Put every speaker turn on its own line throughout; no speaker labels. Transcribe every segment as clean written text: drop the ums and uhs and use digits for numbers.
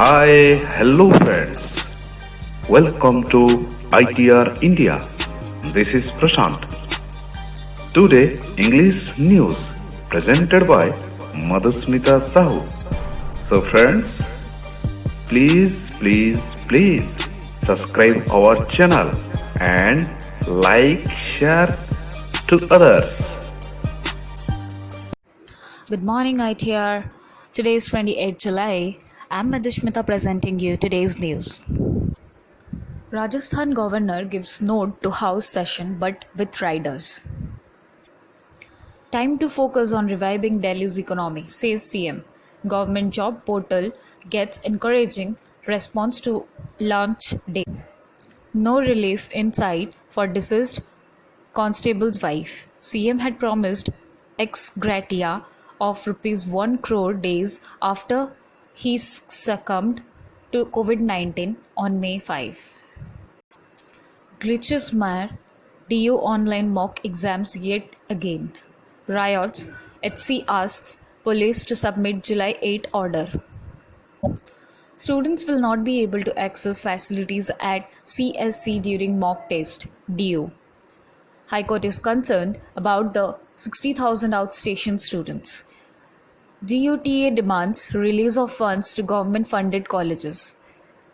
Hi, hello friends. Welcome to ITR India. This is Prashant. Today, English news presented by Madhusmita Sahu. So friends, please subscribe our channel and like, share to others.
Good morning, ITR. Today is 28th July. I'm Madhusmita presenting you today's news. Rajasthan governor gives note to House session but with riders. Time to focus on reviving Delhi's economy, says CM. Government job portal gets encouraging response to launch day. No relief in sight for deceased constable's wife. CM had promised ex gratia of rupees 1 crore days after he succumbed to COVID-19 on May 5. Glitches mar DU online mock exams yet again. Riots. HC asks police to submit July 8 order. Students will not be able to access facilities at CSC during mock test. DU. High Court is concerned about the 60,000 outstation students. DUTA demands release of funds to government-funded colleges.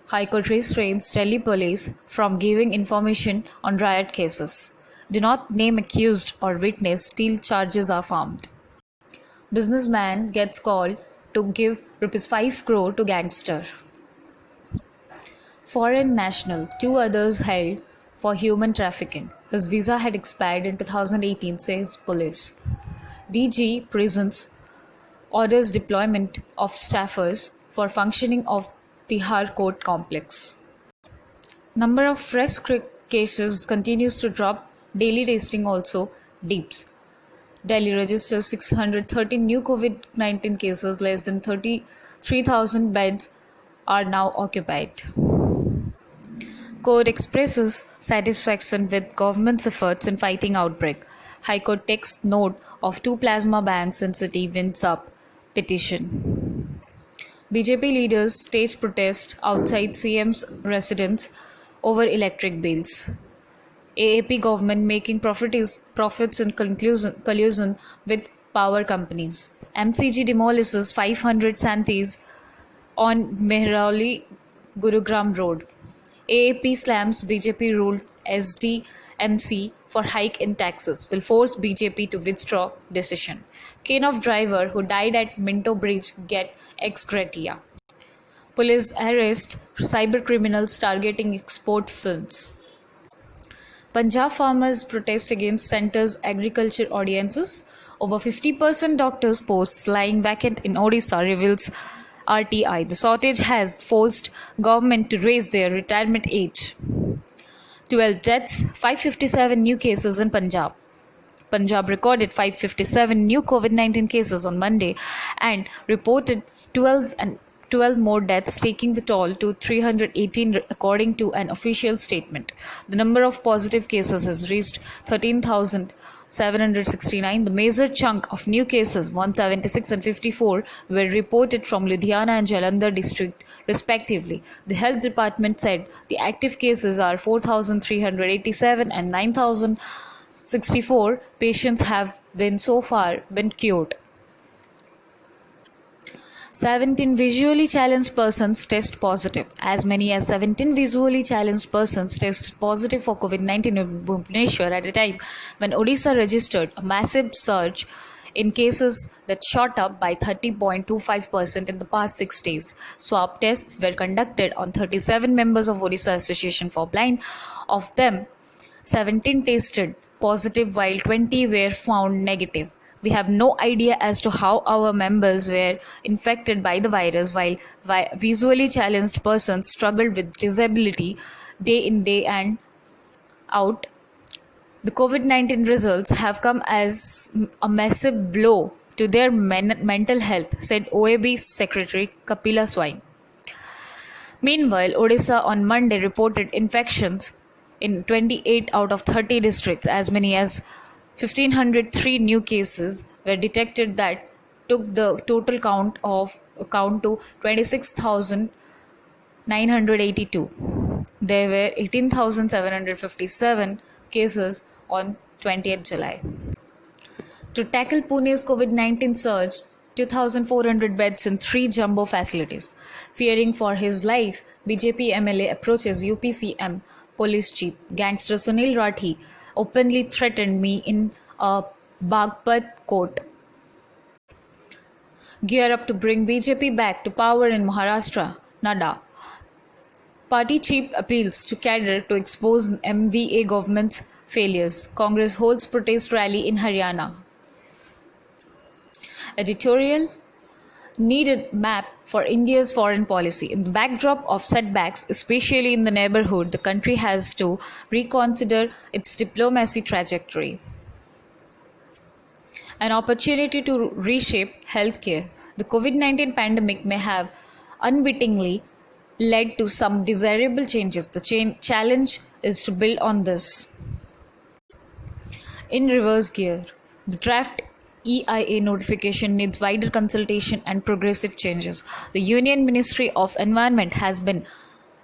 High Court restrains Delhi police from giving information on riot cases. Do not name accused or witness till charges are found. Businessman gets called to give rupees 5 crore to gangster. Foreign national, 2 others held for human trafficking. His visa had expired in 2018, says police. DG Prisons orders deployment of staffers for functioning of Tihar Court complex. Number of fresh cases continues to drop. Daily testing also dips. Delhi registers 613 new COVID-19 cases. Less than 33,000 beds are now occupied. Court expresses satisfaction with government's efforts in fighting outbreak. High Court takes note of 2 plasma banks in city wins up petition. BJP leaders stage protest outside CM's residence over electric bills. AAP government making profits in collusion with power companies. MCG demolishes 500 Santis on Mehrauli Gurugram Road. AAP slams BJP ruled SDMC for hike in taxes, will force BJP to withdraw decision. Cane of driver who died at Minto Bridge get ex gratia. Police arrest cyber criminals targeting export films. Punjab farmers protest against centre's agriculture audiences. Over 50% doctors' posts lying vacant in Odisha reveals RTI. The shortage has forced government to raise their retirement age. 12 deaths, 557 new cases in Punjab. Punjab recorded 557 new COVID-19 cases on Monday and reported 12 more deaths, taking the toll to 318 according to an official statement. The number of positive cases has reached 13,769. The major chunk of new cases, 176 and 54, were reported from Ludhiana and Jalandhar district respectively. The health department said the active cases are 4,387 and 9,064 patients have been so far been cured. 17 visually challenged persons test positive. As many as 17 visually challenged persons tested positive for COVID-19 in Bhubaneswar at a time when Odisha registered a massive surge in cases that shot up by 30.25% in the past 6 days. Swab tests were conducted on 37 members of Odisha Association for Blind. Of them, 17 tested positive while 20 were found negative. We have no idea as to how our members were infected by the virus, while visually challenged persons struggled with disability day in day and out. The COVID-19 results have come as a massive blow to their mental health, said OAB Secretary Kapila Swain. Meanwhile, Odisha on Monday reported infections in 28 out of 30 districts. As many as 1,503 new cases were detected that took the total count to 26,000 982. There were 18,757 cases on 20th July. To tackle Pune's COVID-19 surge, 2,400 beds in 3 jumbo facilities. Fearing for his life, BJP MLA approaches UPCM police chief. Gangster Sunil Rathi openly threatened me in a Bagpat court. Gear up to bring BJP back to power in Maharashtra, Nadda. Party chief appeals to cadre to expose MVA government's failures. Congress holds protest rally in Haryana. Editorial: needed map for India's foreign policy. In the backdrop of setbacks, especially in the neighborhood, the country has to reconsider its diplomacy trajectory. An opportunity to reshape healthcare. The COVID-19 pandemic may have unwittingly led to some desirable changes. The challenge is to build on this. In reverse gear, the draft EIA notification needs wider consultation and progressive changes. The Union Ministry of Environment has been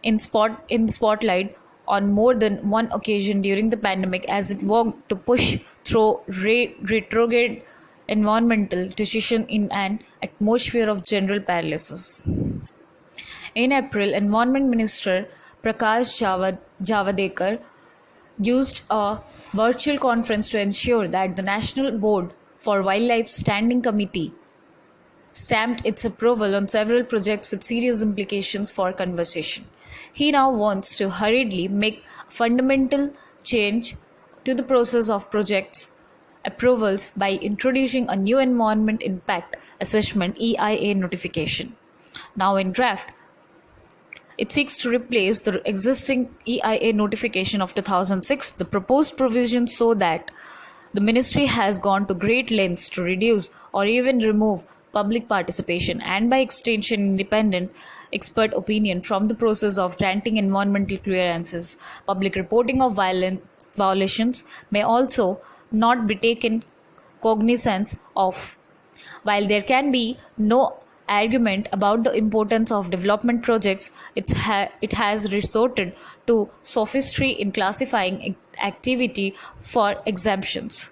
in spotlight on more than one occasion during the pandemic as it worked to push through retrograde environmental decisions in an atmosphere of general paralysis. In April, Environment Minister Prakash Javadekar used a virtual conference to ensure that the National Board for Wildlife Standing Committee stamped its approval on several projects with serious implications for conservation. He now wants to hurriedly make fundamental change to the process of projects approvals by introducing a new Environment Impact Assessment EIA notification. Now in draft, it seeks to replace the existing EIA notification of 2006. The proposed provisions so that the ministry has gone to great lengths to reduce or even remove public participation and by extension independent expert opinion from the process of granting environmental clearances. Public reporting of violations may also not be taken cognizance of. While there can be no argument about the importance of development projects, it has resorted to sophistry in classifying activity for exemptions.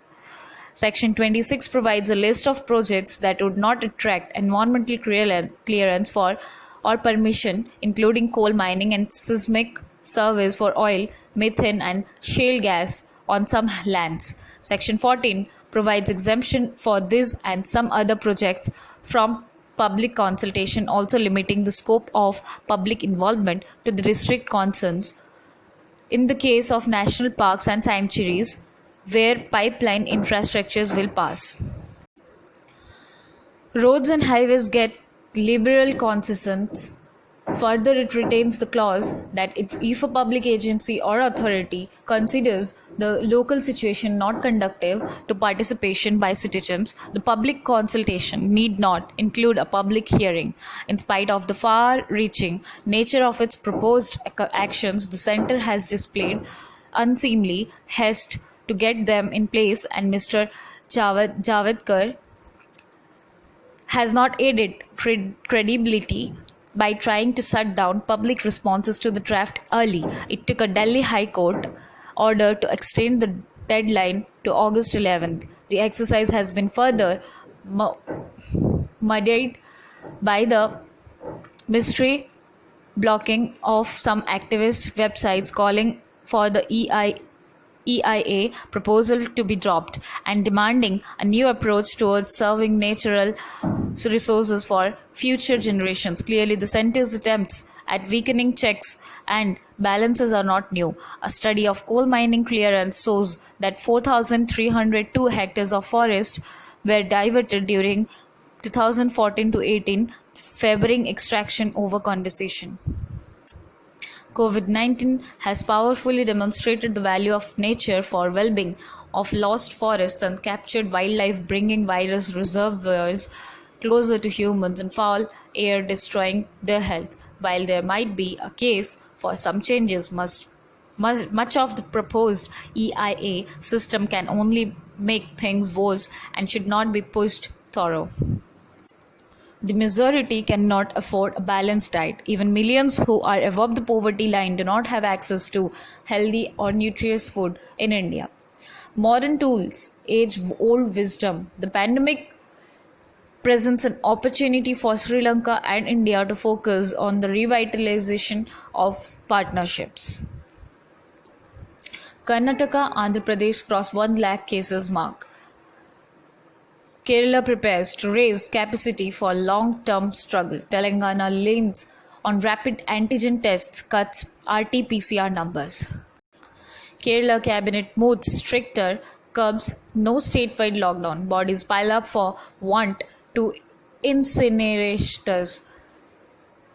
Section 26 provides a list of projects that would not attract environmental clearance for or permission, including coal mining and seismic surveys for oil, methane, and shale gas on some lands. Section 14 provides exemption for this and some other projects from public consultation, also limiting the scope of public involvement to the district concerns in the case of national parks and sanctuaries where pipeline infrastructures will pass. Roads and highways get liberal concessions. Further, it retains the clause that if a public agency or authority considers the local situation not conducive to participation by citizens, the public consultation need not include a public hearing. In spite of the far-reaching nature of its proposed actions, the centre has displayed unseemly haste to get them in place, and Mr. Javadekar has not aided credibility by trying to shut down public responses to the draft early. It took a Delhi High Court order to extend the deadline to August 11th. The exercise has been further muddied by the mystery blocking of some activist websites calling for the EIA proposal to be dropped and demanding a new approach towards serving natural resources for future generations. Clearly, the centre's attempts at weakening checks and balances are not new. A study of coal mining clearance shows that 4,302 hectares of forest were diverted during 2014 to 18, favoring extraction over conservation. COVID-19 has powerfully demonstrated the value of nature for well-being of lost forests and captured wildlife, bringing virus reservoirs closer to humans and foul air, destroying their health. While there might be a case for some changes, much of the proposed EIA system can only make things worse and should not be pushed through. The majority cannot afford a balanced diet. Even millions who are above the poverty line do not have access to healthy or nutritious food in India. Modern tools, age old wisdom. The pandemic presents an opportunity for Sri Lanka and India to focus on the revitalization of partnerships. Karnataka, Andhra Pradesh cross 1 lakh cases mark. Kerala prepares to raise capacity for long-term struggle. Telangana leans on rapid antigen tests, cuts RT-PCR numbers. Kerala cabinet moves stricter, curbs no statewide lockdown. Bodies pile up for want to incinerators.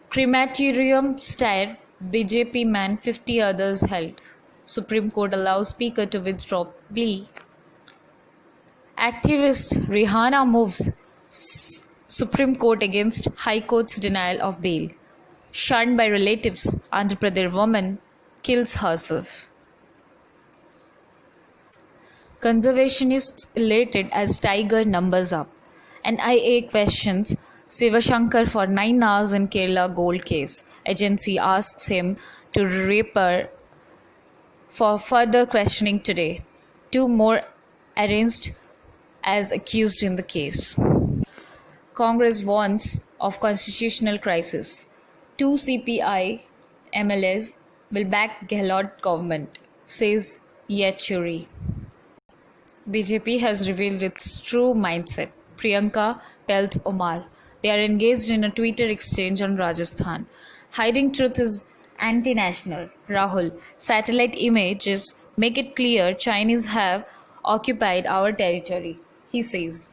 Crematorium stare, BJP man 50 others held. Supreme Court allows Speaker to withdraw plea. Activist Rihanna moves Supreme Court against High Court's denial of bail. Shunned by relatives, Andhra Pradesh woman kills herself. Conservationists elated as tiger numbers up. NIA questions Sivashankar for 9 hours in Kerala gold case. Agency asks him to reappear for further questioning today. 2 more arraigned as accused in the case. Congress warns of constitutional crisis. 2 CPI MLAs will back Gehlot government, says Yechuri. BJP has revealed its true mindset. Priyanka tells Omar they are engaged in a Twitter exchange on Rajasthan. Hiding truth is anti-national. Rahul, satellite images make it clear Chinese have occupied our territory, he says.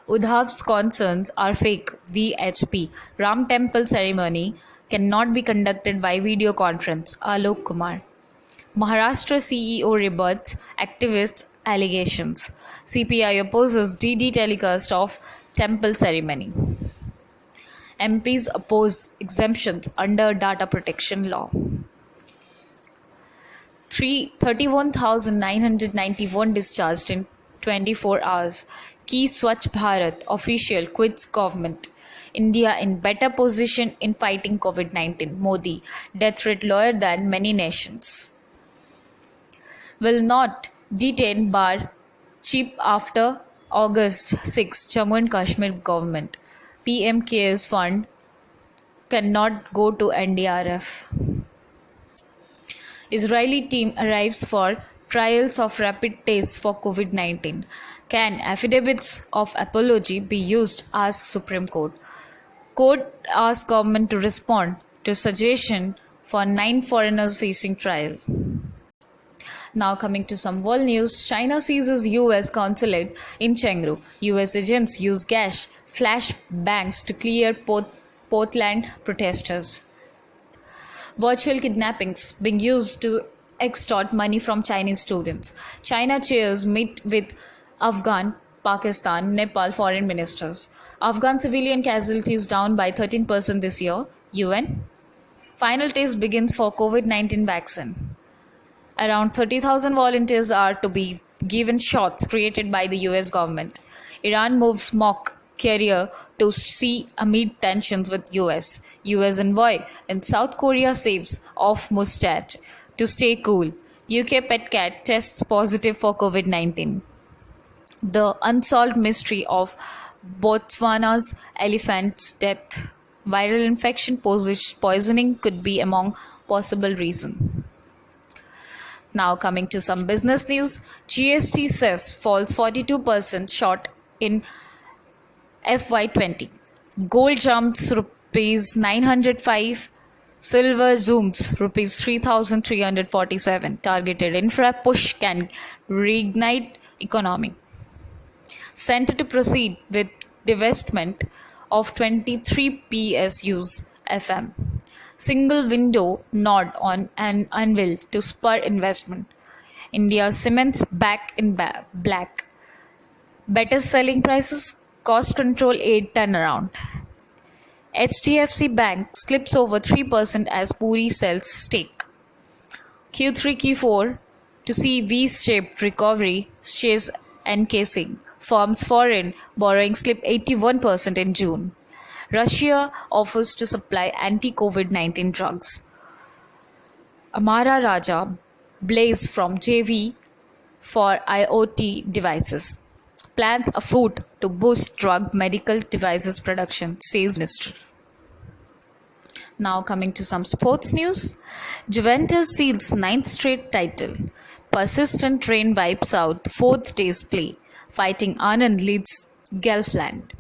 Udhav's concerns are fake. VHP. Ram temple ceremony cannot be conducted by video conference. Alok Kumar. Maharashtra CEO rebuts activists' allegations. CPI opposes DD telecast of temple ceremony. MPs oppose exemptions under data protection law. 31,991 discharged in 24 hours. Key Swachh Bharat official quits government. India in better position in fighting COVID-19. Modi, death rate lower than many nations. Will not detain bar chief after August 6. Jammu and Kashmir government. PM Cares Fund cannot go to NDRF. Israeli team arrives for trials of rapid tests for COVID-19. Can affidavits of apology be used? Asks Supreme Court. Court asks government to respond to suggestion for 9 foreigners facing trial. Now coming to some world news. China seizes US consulate in Chengdu. US agents use gas flash bangs to clear Portland protesters. Virtual kidnappings being used to extort money from Chinese students. China chairs meet with Afghan, Pakistan, Nepal foreign ministers. Afghan civilian casualties down by 13% this year. UN. Final test begins for COVID-19 vaccine. Around 30,000 volunteers are to be given shots created by the US government. Iran moves mock carrier to sea amid tensions with US. US envoy in South Korea saves off Muscat to stay cool. UK pet cat tests positive for COVID-19. The unsolved mystery of Botswana's elephant's death. Viral infection poisoning could be among possible reasons. Now coming to some business news. GST cess falls 42% short in FY20. Gold jumps rupees 905. Silver zooms rupees 3,347. Targeted infra push can reignite economy. Center to proceed with divestment of 23 PSUs FM. Single window nod on an unveil to spur investment. India cements back in black. Better selling prices, cost control aid turnaround. HDFC Bank slips over 3% as Puri sells stake. Q3 Q4 to see V-shaped recovery, shares encasing. Firms foreign borrowing slip 81% in June. Russia offers to supply anti-COVID-19 drugs. Amara Raja blaze from JV for IoT devices. Plans afoot to boost drug medical devices production, says Minister. Now coming to some sports news. Juventus seals ninth straight title. Persistent rain wipes out fourth day's play. Fighting Anand leads Gelfland.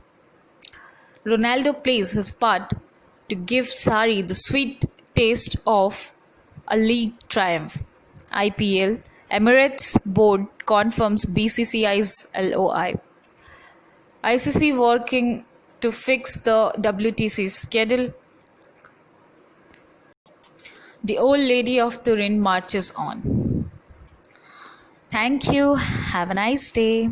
Ronaldo plays his part to give Sarri the sweet taste of a league triumph. IPL Emirates Board confirms BCCI's LOI. ICC working to fix the WTC schedule. The Old Lady of Turin marches on. Thank you. Have a nice day.